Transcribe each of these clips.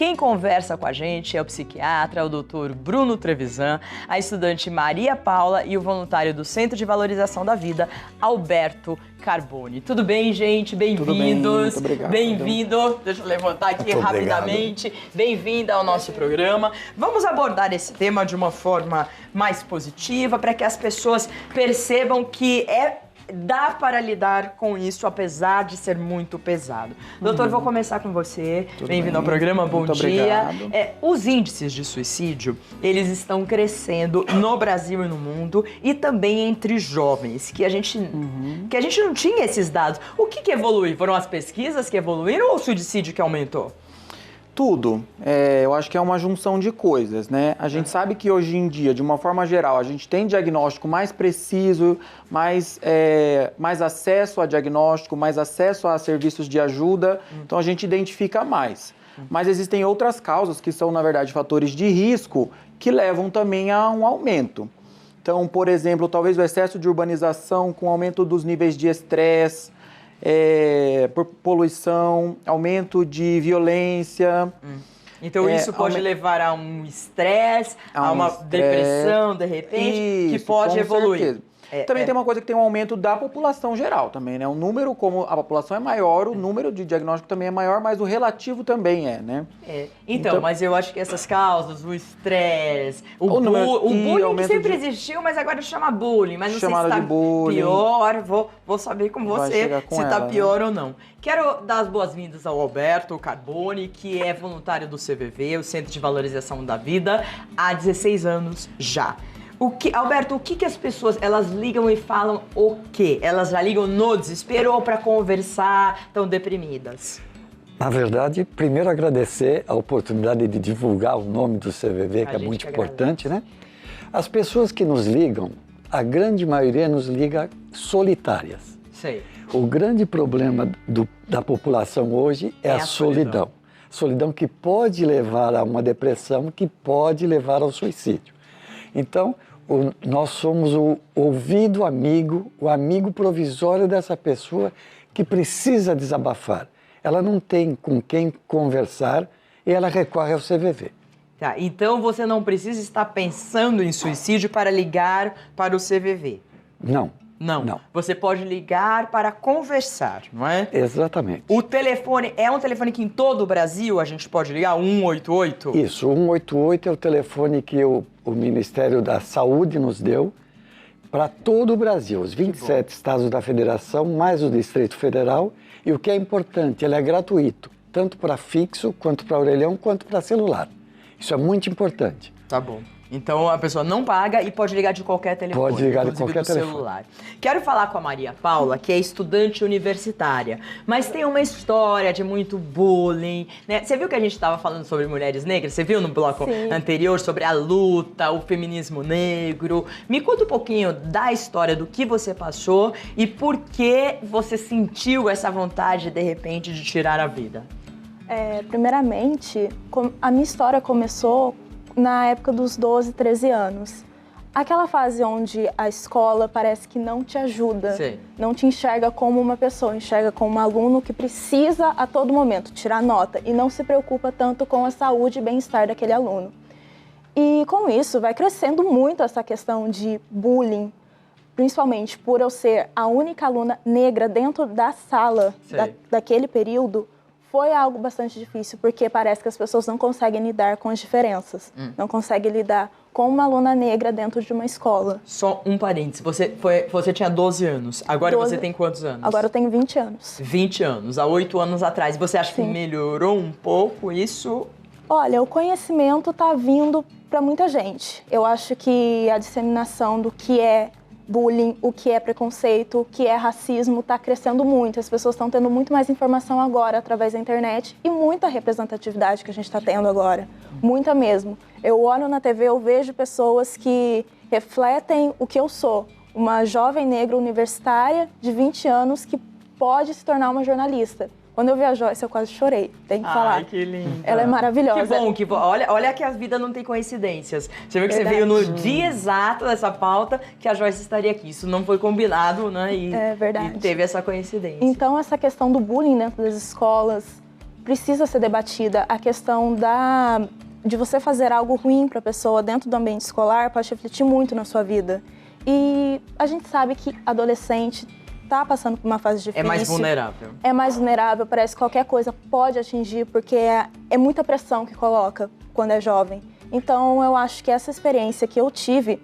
Quem conversa com a gente é o psiquiatra, o doutor Bruno Trevisan, a estudante Maria Paula e o voluntário do Centro de Valorização da Vida, Alberto Carboni. Tudo bem, gente? Bem-vindos. Tudo bem, muito obrigado. Bem-vindo. Deixa eu levantar aqui rapidamente. Bem-vinda ao nosso programa. Vamos abordar esse tema de uma forma mais positiva para que as pessoas percebam que dá para lidar com isso, apesar de ser muito pesado. Doutor, vou começar com você. Bem-vindo ao programa, bom muito dia. Obrigado. Os índices de suicídio, eles estão crescendo no Brasil e no mundo e também entre jovens, que a gente não tinha esses dados. O que evoluiu? Foram as pesquisas que evoluíram ou o suicídio que aumentou? Tudo. Eu acho que é uma junção de coisas, né? A gente sabe que hoje em dia, de uma forma geral, a gente tem diagnóstico mais preciso, mais acesso a diagnóstico, mais acesso a serviços de ajuda, então a gente identifica mais. Mas existem outras causas que são, na verdade, fatores de risco que levam também a um aumento. Então, por exemplo, talvez o excesso de urbanização com aumento dos níveis de estresse, por poluição, aumento de violência. Então isso pode levar a um estresse, a uma depressão, de repente, que pode evoluir. Certeza. Também tem uma coisa que tem um aumento da população geral também, né? O número, como a população é maior, o número de diagnóstico também é maior, mas o relativo também né? Então, mas eu acho que essas causas, o estresse, o bullying que sempre existiu, mas agora chama bullying, mas não sei se está pior, vou saber com você se está pior ou não. Quero dar as boas-vindas ao Alberto Carboni, que é voluntário do CVV, o Centro de Valorização da Vida, há 16 anos já. Alberto, o que as pessoas, elas ligam e falam o quê? Elas já ligam no desespero ou para conversar, estão deprimidas? Na verdade, primeiro agradecer a oportunidade de divulgar o nome do CVV, que é muito importante, né? As pessoas que nos ligam, a grande maioria nos liga solitárias. Sei. O grande problema da população hoje é a solidão. Solidão que pode levar a uma depressão, que pode levar ao suicídio. Então, nós somos o ouvido amigo, o amigo provisório dessa pessoa que precisa desabafar. Ela não tem com quem conversar e ela recorre ao CVV. Tá, então você não precisa estar pensando em suicídio para ligar para o CVV? Não. Você pode ligar para conversar, não é? Exatamente. O telefone é um telefone que em todo o Brasil a gente pode ligar? 188? Isso, 188 é o telefone que o Ministério da Saúde nos deu para todo o Brasil, os 27 estados da federação, mais o Distrito Federal. E o que é importante, ele é gratuito, tanto para fixo, quanto para orelhão, quanto para celular. Isso é muito importante. Tá bom. Então a pessoa não paga e pode ligar de qualquer telefone. Pode ligar de qualquer telefone. Celular. Quero falar com a Maria Paula, que é estudante universitária, mas tem uma história de muito bullying, né? Você viu que a gente estava falando sobre mulheres negras? Você viu no bloco anterior sobre a luta, o feminismo negro? Me conta um pouquinho da história do que você passou e por que você sentiu essa vontade, de repente, de tirar a vida. Primeiramente, a minha história começou na época dos 12, 13 anos. Aquela fase onde a escola parece que não te ajuda, não te enxerga como uma pessoa, enxerga como um aluno que precisa a todo momento tirar nota e não se preocupa tanto com a saúde e bem-estar daquele aluno. E com isso vai crescendo muito essa questão de bullying, principalmente por eu ser a única aluna negra dentro da sala daquele período. Foi algo bastante difícil, porque parece que as pessoas não conseguem lidar com as diferenças, não conseguem lidar com uma aluna negra dentro de uma escola. Só um parênteses, você tinha 12 anos, agora você tem quantos anos? Agora eu tenho 20 anos. 20 anos, há 8 anos atrás. Você acha que melhorou um pouco isso? Olha, o conhecimento está vindo para muita gente. Eu acho que a disseminação do que é bullying, o que é preconceito, o que é racismo, está crescendo muito. As pessoas estão tendo muito mais informação agora através da internet e muita representatividade que a gente está tendo agora. Muita mesmo. Eu olho na TV, eu vejo pessoas que refletem o que eu sou. Uma jovem negra universitária de 20 anos que pode se tornar uma jornalista. Quando eu vi a Joyce, eu quase chorei, tem que falar. Ai, que linda. Ela é maravilhosa. Que bom. Olha que a vida não tem coincidências. Você viu que você veio no dia exato dessa pauta que a Joyce estaria aqui. Isso não foi combinado, né? É verdade. E teve essa coincidência. Então, essa questão do bullying dentro das escolas, precisa ser debatida. A questão de você fazer algo ruim para a pessoa dentro do ambiente escolar pode refletir muito na sua vida. E a gente sabe que adolescente está passando por uma fase difícil. É mais vulnerável. É mais vulnerável, parece que qualquer coisa pode atingir, porque é muita pressão que coloca quando é jovem. Então, eu acho que essa experiência que eu tive,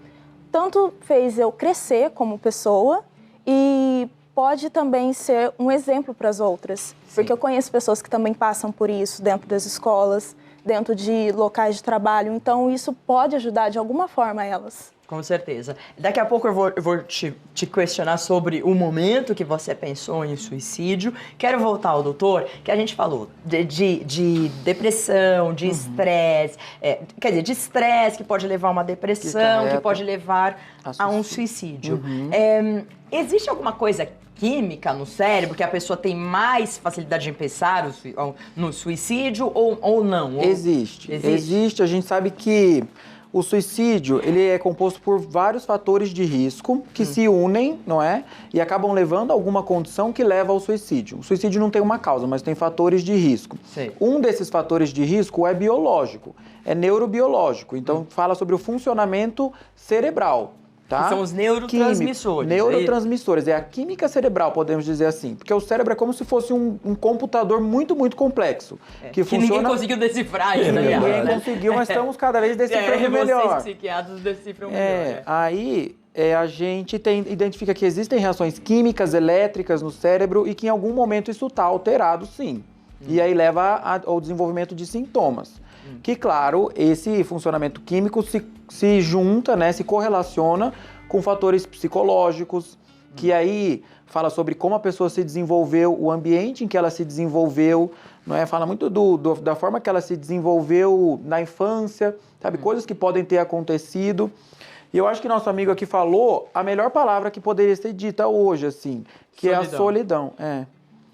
tanto fez eu crescer como pessoa e pode também ser um exemplo para as outras. Sim. Porque eu conheço pessoas que também passam por isso dentro das escolas, dentro de locais de trabalho. Então, isso pode ajudar de alguma forma elas. Com certeza. Daqui a pouco eu vou te questionar sobre o momento que você pensou em suicídio. Quero voltar ao doutor, que a gente falou de depressão, de estresse, quer dizer, de estresse que pode levar a uma depressão, que pode levar a um suicídio. Existe alguma coisa química no cérebro que a pessoa tem mais facilidade em pensar no suicídio ou não? Existe. A gente sabe que o suicídio, ele é composto por vários fatores de risco que se unem, não é? E acabam levando a alguma condição que leva ao suicídio. O suicídio não tem uma causa, mas tem fatores de risco. Sim. Um desses fatores de risco é biológico, é neurobiológico. Então, fala sobre o funcionamento cerebral. Tá? Que são os neurotransmissores. Neurotransmissores, é a química cerebral, podemos dizer assim. Porque o cérebro é como se fosse um computador muito, muito complexo. Que funciona... ninguém conseguiu decifrar ainda. Ninguém conseguiu, mas estamos cada vez decifrando melhor. Vocês psiquiatras decifram melhor. Aí a gente identifica que existem reações químicas, elétricas no cérebro e que em algum momento isso está alterado, sim. E aí leva ao desenvolvimento de sintomas. Que, claro, esse funcionamento químico se junta, né, se correlaciona com fatores psicológicos, que aí fala sobre como a pessoa se desenvolveu, o ambiente em que ela se desenvolveu, não é? Fala muito da forma que ela se desenvolveu na infância, sabe? Coisas que podem ter acontecido. E eu acho que nosso amigo aqui falou a melhor palavra que poderia ser dita hoje, assim, que solidão. É a solidão.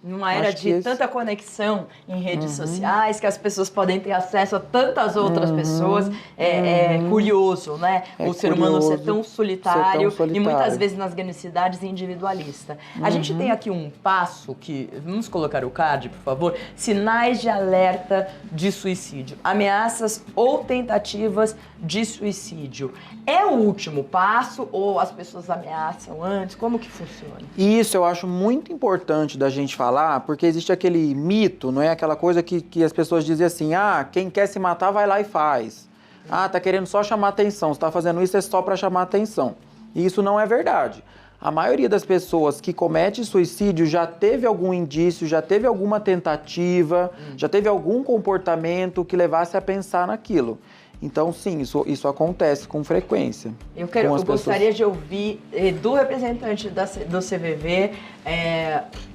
Numa era de tanta conexão em redes sociais, que as pessoas podem ter acesso a tantas outras pessoas, é curioso, né? O ser humano ser tão solitário e muitas vezes nas grandes cidades individualista. A gente tem aqui um passo que, vamos colocar o card, por favor, sinais de alerta de suicídio, ameaças ou tentativas de suicídio. É o último passo ou as pessoas ameaçam antes? Como que funciona? Isso eu acho muito importante da gente falar, porque existe aquele mito, não é? Aquela coisa que as pessoas dizem assim, quem quer se matar vai lá e faz. Tá querendo só chamar atenção, você tá fazendo isso é só para chamar atenção. E isso não é verdade. A maioria das pessoas que comete suicídio já teve algum indício, já teve alguma tentativa, já teve algum comportamento que levasse a pensar naquilo. Então, sim, isso acontece com frequência. Eu gostaria de ouvir do representante do CVV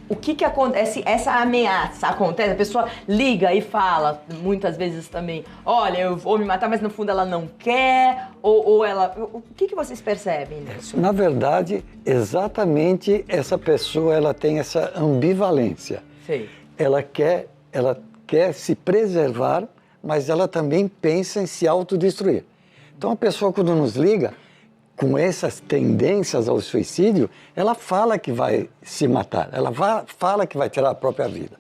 o que acontece, essa ameaça acontece, a pessoa liga e fala, muitas vezes também, olha, eu vou me matar, mas no fundo ela não quer, ou ela... O que vocês percebem nisso? Na verdade, exatamente essa pessoa, ela tem essa ambivalência. Sim. Ela quer se preservar, mas ela também pensa em se autodestruir. Então, a pessoa, quando nos liga, com essas tendências ao suicídio, ela fala que vai se matar, ela fala que vai tirar a própria vida.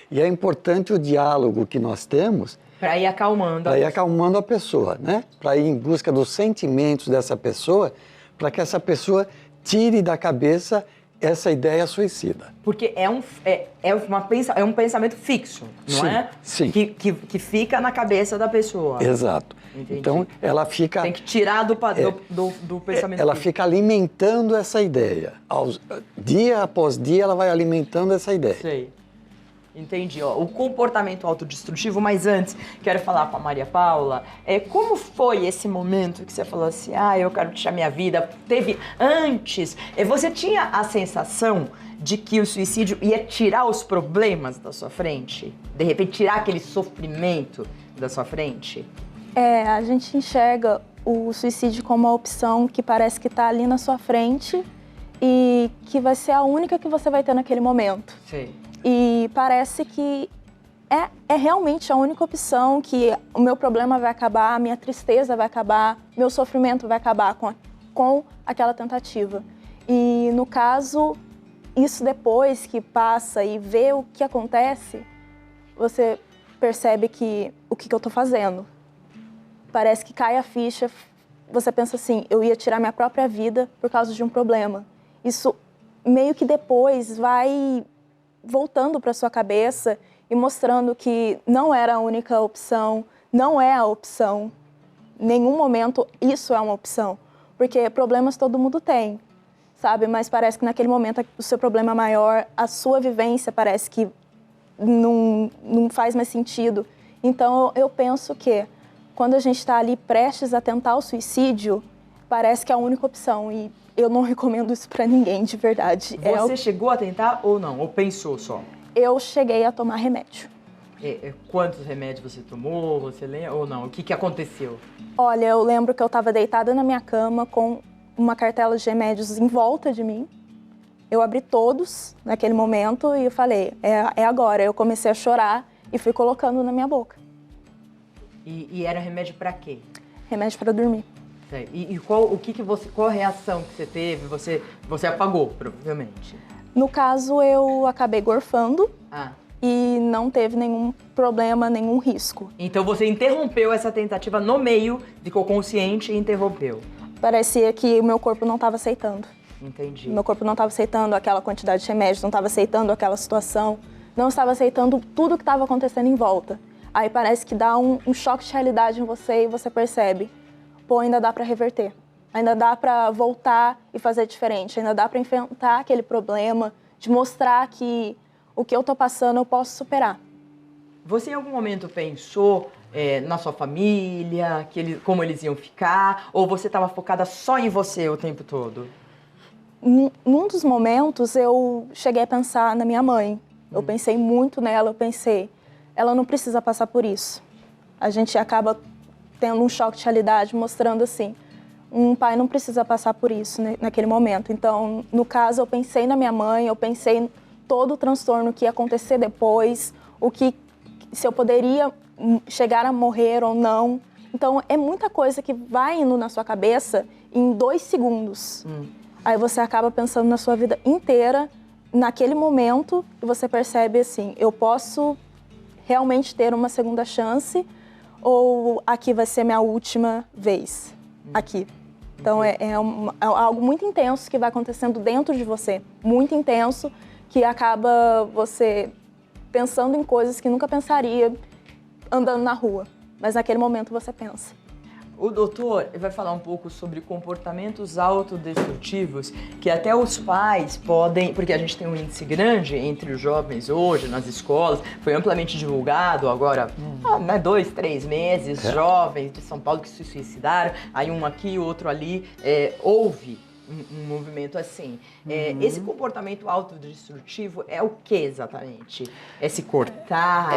E é importante o diálogo que nós temos... Para ir acalmando. Para ir acalmando a pessoa, né? Para ir em busca dos sentimentos dessa pessoa, para que essa pessoa tire da cabeça essa ideia suicida. Porque é um pensamento fixo, não é? Sim. Que fica na cabeça da pessoa. Exato. Entendi. Então, ela fica... Tem que tirar do pensamento Ela fixo. fica alimentando essa ideia. Dia após dia, ela vai alimentando essa ideia. Sei. Entendi. O comportamento autodestrutivo, mas antes, quero falar com a Maria Paula, como foi esse momento que você falou assim, eu quero tirar minha vida? Teve antes, você tinha a sensação de que o suicídio ia tirar os problemas da sua frente? De repente, tirar aquele sofrimento da sua frente? A gente enxerga o suicídio como uma opção que parece que está ali na sua frente e que vai ser a única que você vai ter naquele momento. Sim. E parece que é realmente a única opção, que o meu problema vai acabar, a minha tristeza vai acabar, meu sofrimento vai acabar com aquela tentativa. E no caso, isso depois que passa e vê o que acontece, você percebe que o que eu tô fazendo? Parece que cai a ficha, você pensa assim, eu ia tirar minha própria vida por causa de um problema. Isso meio que depois vai voltando para sua cabeça e mostrando que não era a única opção, não é a opção. Em nenhum momento isso é uma opção, porque problemas todo mundo tem, sabe? Mas parece que naquele momento o seu problema maior, a sua vivência parece que não faz mais sentido. Então eu penso que quando a gente está ali prestes a tentar o suicídio, parece que é a única opção e eu não recomendo isso para ninguém, de verdade. Você chegou a tentar ou não? Ou pensou só? Eu cheguei a tomar remédio. Quantos remédios você tomou? Você lembra ou não? O que aconteceu? Olha, eu lembro que eu estava deitada na minha cama com uma cartela de remédios em volta de mim. Eu abri todos naquele momento e eu falei, é agora. Eu comecei a chorar e fui colocando na minha boca. E era remédio pra quê? Remédio para dormir. E qual a reação que você teve? Você apagou, provavelmente. No caso, eu acabei gorfando e não teve nenhum problema, nenhum risco. Então você interrompeu essa tentativa no meio, ficou consciente e interrompeu. Parecia que o meu corpo não estava aceitando. Entendi. Meu corpo não estava aceitando aquela quantidade de remédios, não estava aceitando aquela situação, não estava aceitando tudo que estava acontecendo em volta. Aí parece que dá um choque de realidade em você e você percebe, pô, ainda dá para reverter, ainda dá para voltar e fazer diferente, ainda dá para enfrentar aquele problema, de mostrar que o que eu tô passando eu posso superar. Você em algum momento pensou na sua família, como eles iam ficar, ou você estava focada só em você o tempo todo? Num dos momentos eu cheguei a pensar na minha mãe, eu pensei muito nela, eu pensei, ela não precisa passar por isso. A gente acaba tendo um choque de realidade, mostrando assim, um pai não precisa passar por isso naquele momento. Então, no caso, eu pensei na minha mãe, eu pensei em todo o transtorno que ia acontecer depois, se eu poderia chegar a morrer ou não. Então, é muita coisa que vai indo na sua cabeça em 2 segundos. Aí você acaba pensando na sua vida inteira, naquele momento, e você percebe assim, eu posso realmente ter uma segunda chance ou aqui vai ser minha última vez, aqui. Então é algo muito intenso que vai acontecendo dentro de você, muito intenso, que acaba você pensando em coisas que nunca pensaria andando na rua, mas naquele momento você pensa. O doutor vai falar um pouco sobre comportamentos autodestrutivos que até os pais podem, porque a gente tem um índice grande entre os jovens hoje, nas escolas, foi amplamente divulgado agora, 2, 3 meses, jovens de São Paulo que se suicidaram, aí um aqui, outro ali, houve um movimento assim. Esse comportamento autodestrutivo é o que exatamente? É se cortar?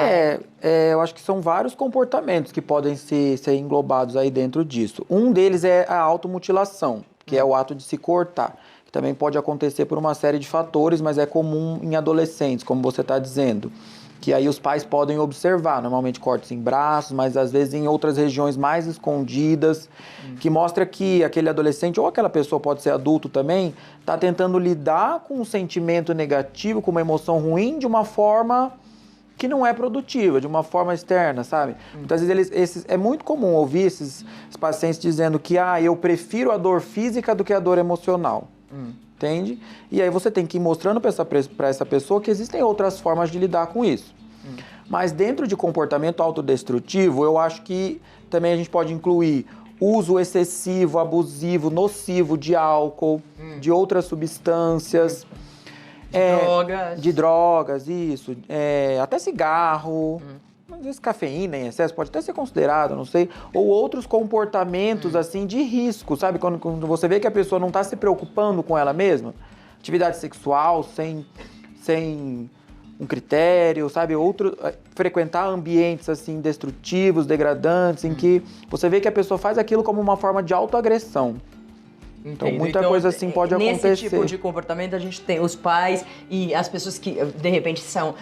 Eu acho que são vários comportamentos que podem ser englobados aí dentro disso. Um deles é a automutilação, que é o ato de se cortar, que também pode acontecer por uma série de fatores, mas é comum em adolescentes, como você está dizendo. Que aí os pais podem observar, normalmente cortes em braços, mas às vezes em outras regiões mais escondidas, que mostra que aquele adolescente, ou aquela pessoa pode ser adulto também, está tentando lidar com um sentimento negativo, com uma emoção ruim, de uma forma que não é produtiva, de uma forma externa, sabe? Muitas vezes é muito comum ouvir esses pacientes dizendo que eu prefiro a dor física do que a dor emocional. Entende? E aí você tem que ir mostrando para essa pessoa que existem outras formas de lidar com isso. Mas dentro de comportamento autodestrutivo, eu acho que também a gente pode incluir uso excessivo, abusivo, nocivo de álcool, de outras substâncias. Drogas. De drogas, isso. Até cigarro. Às vezes cafeína em excesso pode até ser considerado, não sei. Ou outros comportamentos, assim, de risco, sabe? Quando você vê que a pessoa não está se preocupando com ela mesma. Atividade sexual sem um critério, sabe? Frequentar ambientes, assim, destrutivos, degradantes, em que você vê que a pessoa faz aquilo como uma forma de autoagressão. Então, muita coisa assim pode acontecer. Nesse tipo de comportamento, a gente tem os pais e as pessoas que, de repente, são...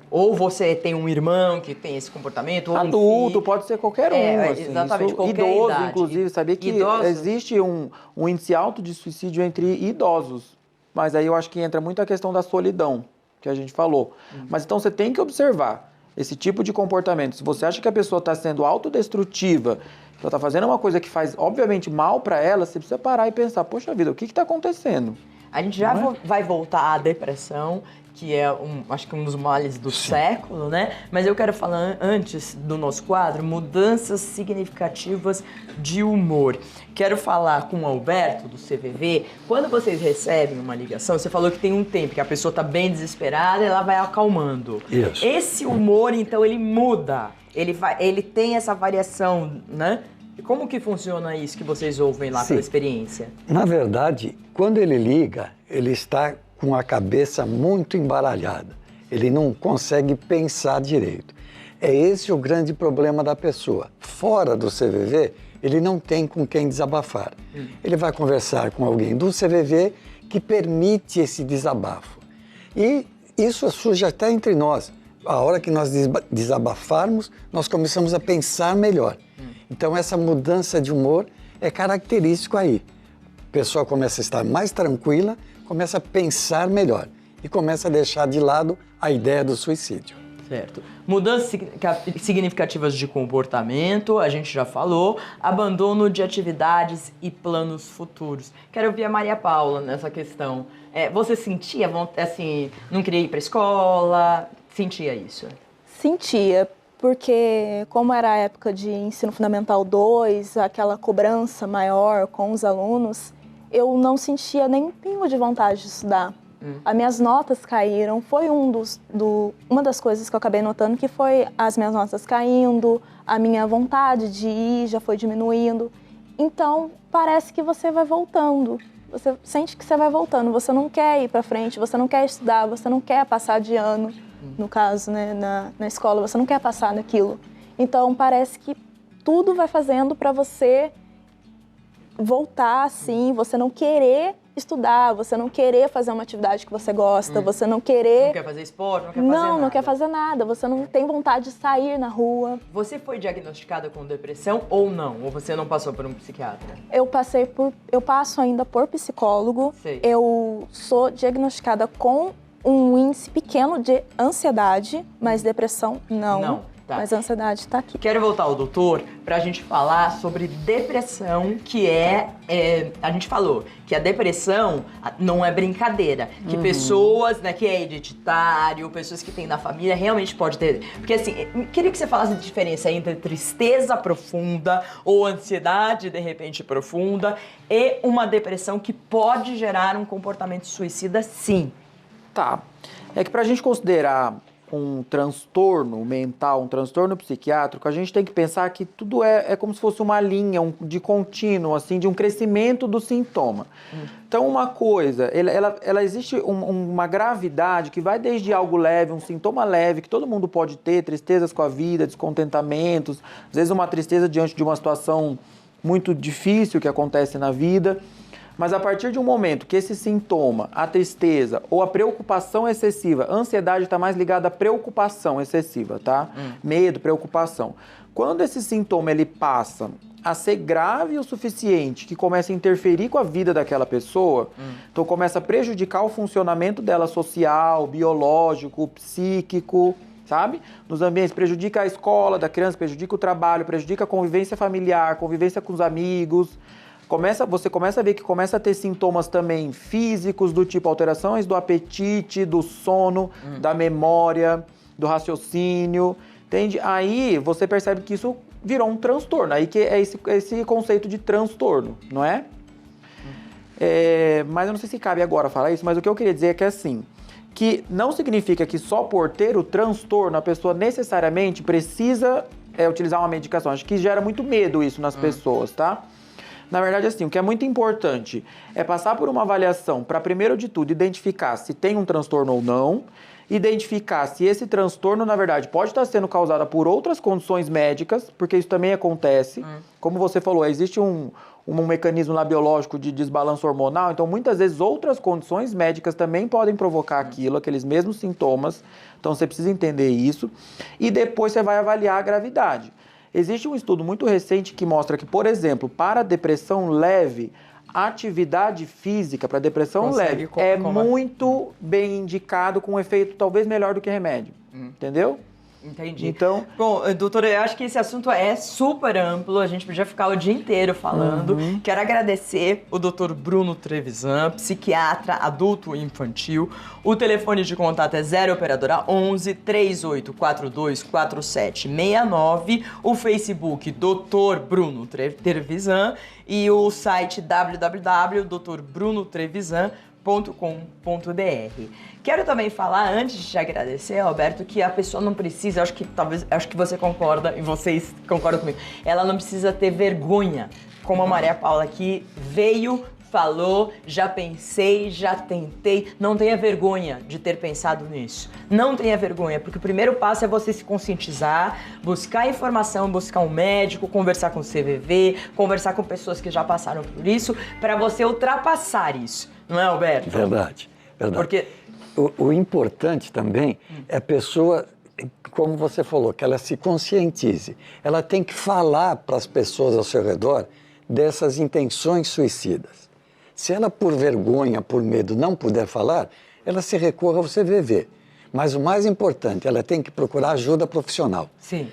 ou você tem um irmão que tem esse comportamento, ou adulto, pode ser qualquer um. Assim, exatamente, qualquer idoso, idade. Inclusive, sabia que existe um índice alto de suicídio entre idosos. Mas aí eu acho que entra muito a questão da solidão, que a gente falou. Mas então você tem que observar. esse tipo de comportamento, se você acha que a pessoa está sendo autodestrutiva, ela está fazendo uma coisa que faz, obviamente, mal para ela, você precisa parar e pensar, poxa vida, o que está acontecendo? A gente já vai voltar à depressão, que é, acho que um dos males do século, né? Mas eu quero falar antes do nosso quadro, mudanças significativas de humor. Quero falar com o Alberto, do CVV. Quando vocês recebem uma ligação, você falou que tem um tempo que a pessoa está bem desesperada e ela vai acalmando. Isso. Esse humor, então, ele muda. Ele tem essa variação, né? E como que funciona isso que vocês ouvem lá pela experiência? Na verdade, quando ele liga, ele está com a cabeça muito embaralhada. Ele não consegue pensar direito. É esse o grande problema da pessoa. Fora do CVV, ele não tem com quem desabafar. Ele vai conversar com alguém do CVV que permite esse desabafo. E isso surge até entre nós. A hora que nós desabafarmos, nós começamos a pensar melhor. Então, essa mudança de humor é característico aí. A pessoa começa a estar mais tranquila, começa a pensar melhor e começa a deixar de lado a ideia do suicídio. Certo. Mudanças significativas de comportamento, a gente já falou. Abandono de atividades e planos futuros. Quero ouvir a Maria Paula nessa questão. Você sentia, assim, não queria ir para a escola? Sentia isso? Sentia, porque como era a época de ensino fundamental 2, aquela cobrança maior com os alunos, eu não sentia nem pingo de vontade de estudar. As minhas notas caíram, foi uma das coisas que eu acabei notando, que foi as minhas notas caindo, a minha vontade de ir já foi diminuindo. Então, parece que você vai voltando, você sente que você vai voltando, você não quer ir para frente, você não quer estudar, você não quer passar de ano, no caso, né, na escola, você não quer passar naquilo. Então, parece que tudo vai fazendo para você voltar, assim, você não querer estudar, você não querer fazer uma atividade que você gosta, você não querer... Não quer fazer esporte, não quer fazer nada. Não quer fazer nada, você não tem vontade de sair na rua. Você foi diagnosticada com depressão ou não? Ou você não passou por um psiquiatra? Eu passo ainda por psicólogo. Sei. Eu sou diagnosticada com um índice pequeno de ansiedade, mas depressão não. Tá. Mas a ansiedade está aqui. Quero voltar ao doutor para a gente falar sobre depressão, que a gente falou que a depressão não é brincadeira, que pessoas, né, que é hereditário, pessoas que têm na família, realmente pode ter. Porque assim, queria que você falasse a diferença entre tristeza profunda ou ansiedade, de repente, profunda, e uma depressão que pode gerar um comportamento suicida, sim. Tá. É que pra gente considerar um transtorno mental, um transtorno psiquiátrico, a gente tem que pensar que tudo é como se fosse uma linha de contínuo, assim, de um crescimento do sintoma. Então, uma coisa, ela existe uma gravidade que vai desde algo leve, um sintoma leve, que todo mundo pode ter, tristezas com a vida, descontentamentos, às vezes uma tristeza diante de uma situação muito difícil que acontece na vida. Mas a partir de um momento que esse sintoma, a tristeza ou a preocupação excessiva, a ansiedade está mais ligada à preocupação excessiva, tá? Medo, preocupação. Quando esse sintoma ele passa a ser grave o suficiente, que começa a interferir com a vida daquela pessoa, então começa a prejudicar o funcionamento dela social, biológico, psíquico, sabe? Nos ambientes, prejudica a escola da criança, prejudica o trabalho, prejudica a convivência familiar, convivência com os amigos. Você começa a ver que começa a ter sintomas também físicos, do tipo alterações do apetite, do sono, da memória, do raciocínio, entende? Aí você percebe que isso virou um transtorno, aí que é esse conceito de transtorno, não é? Mas eu não sei se cabe agora falar isso, mas o que eu queria dizer é que assim, que não significa que só por ter o transtorno a pessoa necessariamente precisa utilizar uma medicação. Acho que gera muito medo isso nas pessoas, tá? Na verdade, assim, o que é muito importante é passar por uma avaliação para, primeiro de tudo, identificar se tem um transtorno ou não, identificar se esse transtorno, na verdade, pode estar sendo causado por outras condições médicas, porque isso também acontece. Como você falou, existe um mecanismo lá biológico de desbalanço hormonal, então muitas vezes outras condições médicas também podem provocar aqueles mesmos sintomas, então você precisa entender isso, e depois você vai avaliar a gravidade. Existe um estudo muito recente que mostra que, por exemplo, para a depressão leve, a atividade física para depressão leve é muito bem indicado, com um efeito talvez melhor do que remédio, entendeu? Entendi. Então... Bom, doutora, eu acho que esse assunto é super amplo, a gente podia ficar o dia inteiro falando. Quero agradecer o doutor Bruno Trevisan, psiquiatra adulto e infantil. O telefone de contato é 0 operadora 11 3842 4769, o Facebook Dr. Bruno Trevisan e o site www.drbruno.com.br. Quero também falar, antes de te agradecer, Alberto, que a pessoa não precisa, acho que você concorda, e vocês concordam comigo, ela não precisa ter vergonha, como a Maria Paula aqui veio, falou, já pensei, já tentei. Não tenha vergonha de ter pensado nisso. Não tenha vergonha, porque o primeiro passo é você se conscientizar, buscar informação, buscar um médico, conversar com o CVV, conversar com pessoas que já passaram por isso, para você ultrapassar isso. Não é, Alberto? Verdade. Porque... O importante também é a pessoa, como você falou, que ela se conscientize. Ela tem que falar para as pessoas ao seu redor dessas intenções suicidas. Se ela, por vergonha, por medo, não puder falar, ela se recorra ao CVV. Mas o mais importante, ela tem que procurar ajuda profissional. Sim.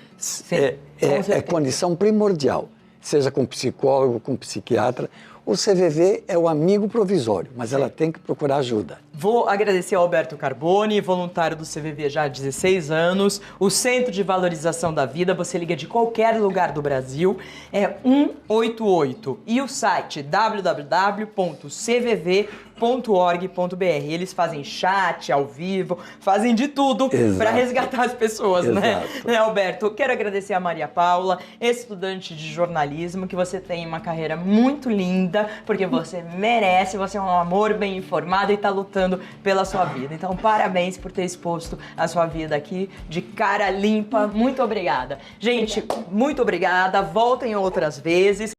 É condição primordial, seja com psicólogo, com psiquiatra. O CVV é o amigo provisório, mas ela tem que procurar ajuda. Vou agradecer ao Alberto Carboni, voluntário do CVV já há 16 anos. O Centro de Valorização da Vida, você liga de qualquer lugar do Brasil, é 188. E o site www.cvv.org.br. Eles fazem chat ao vivo, fazem de tudo para resgatar as pessoas, né, Alberto? Quero agradecer a Maria Paula, estudante de jornalismo, que você tem uma carreira muito linda, porque você merece, você é um amor bem informado e está lutando pela sua vida. Então, parabéns por ter exposto a sua vida aqui de cara limpa. Muito obrigada. Gente, muito obrigada. Voltem outras vezes.